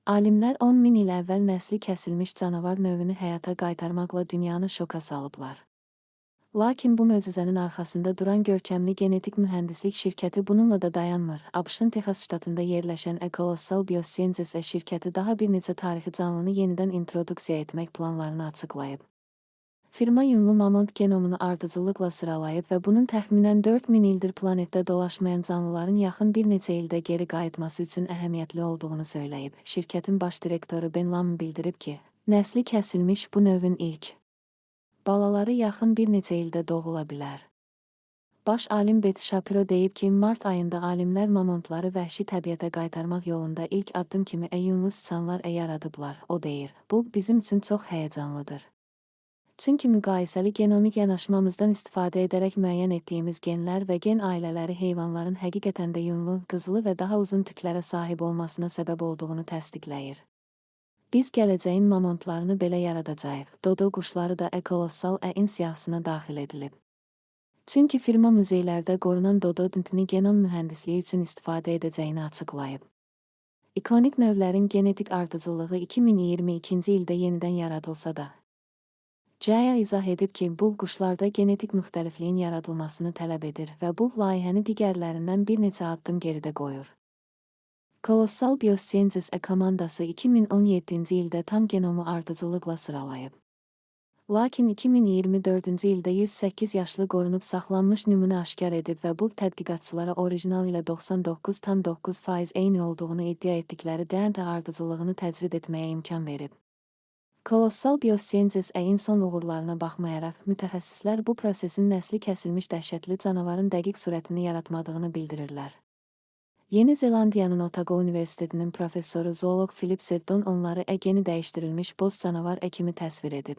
Alimlər 10 min il əvvəl nəsli kəsilmiş canavar növünü həyata qaytarmaqla dünyanı şoka salıblar. Lakin bu möcüzənin arxasında duran görkəmli genetik mühəndislik şirkəti bununla da dayanmır. ABŞ-ın Texas ştatında yerləşən Colossal Biosciences şirkəti daha bir neçə tarixi canlını yenidən introduksiya etmək planlarını açıqlayıb. Firma yunlu mamont genomunu ardıcıllıqla sıralayıb və bunun təxminən 4000 ildir planetdə dolaşmayan canlıların yaxın bir neçə ildə geri qayıtması üçün əhəmiyyətli olduğunu söyləyib. Şirkətin baş direktoru Ben Lam bildirib ki, nəsli kəsilmiş bu növün ilk balaları yaxın bir neçə ildə doğula bilər. Baş alim Betty Shapiro deyib ki, mart ayında alimlər mamontları vəhşi təbiətə qaytarmaq yolunda ilk addım kimi yunlu sıçanlar yaradıblar. O deyir, bu bizim üçün çox həyəcanlıdır. Çünki müqayisəli genomik yanaşmamızdan istifadə edərək müəyyən etdiyimiz genlər və gen ailələri heyvanların həqiqətən də yunlu, qızılı və daha uzun tüklərə sahib olmasına səbəb olduğunu təsdiqləyir. Biz gələcəyin mamontlarını belə yaradacağıq. Dodo quşları da Colossal in siyahısına daxil edilib. Çünki firma muzeylərdə qorunan dodo dintini genom mühəndisliyi üçün istifadə edəcəyini açıqlayıb. İkonik növlərin genetik ardıcıllığı 2022-ci ildə yenidən yaradılsa da, Jaya izah edib ki, bu quşlarda genetik müxtəlifliyin yaradılmasını tələb edir və bu layihəni digərlərindən bir neçə addım geridə qoyur. Colossal Biosciences komandası 2017-ci ildə tam genomu ardıcıllıqla sıralayıb. Lakin 2024-cü ildə 108 yaşlı qorunub saxlanmış nümunə aşkar edib və bu tədqiqatçılara orijinal ilə 99,9% eyni olduğunu iddia etdikləri DNA ardıcıllığını təcrid etməyə imkan verib. Colossal Biosciences son uğurlarına baxmayaraq, mütəxəssislər bu prosesin nəsli kəsilmiş dəhşətli canavarın dəqiq surətini yaratmadığını bildirirlər. Yeni Zelandiyanın Otago Universitetinin professoru zoolog Philip Seddon onları geni dəyişdirilmiş boz canavar kimi təsvir edib.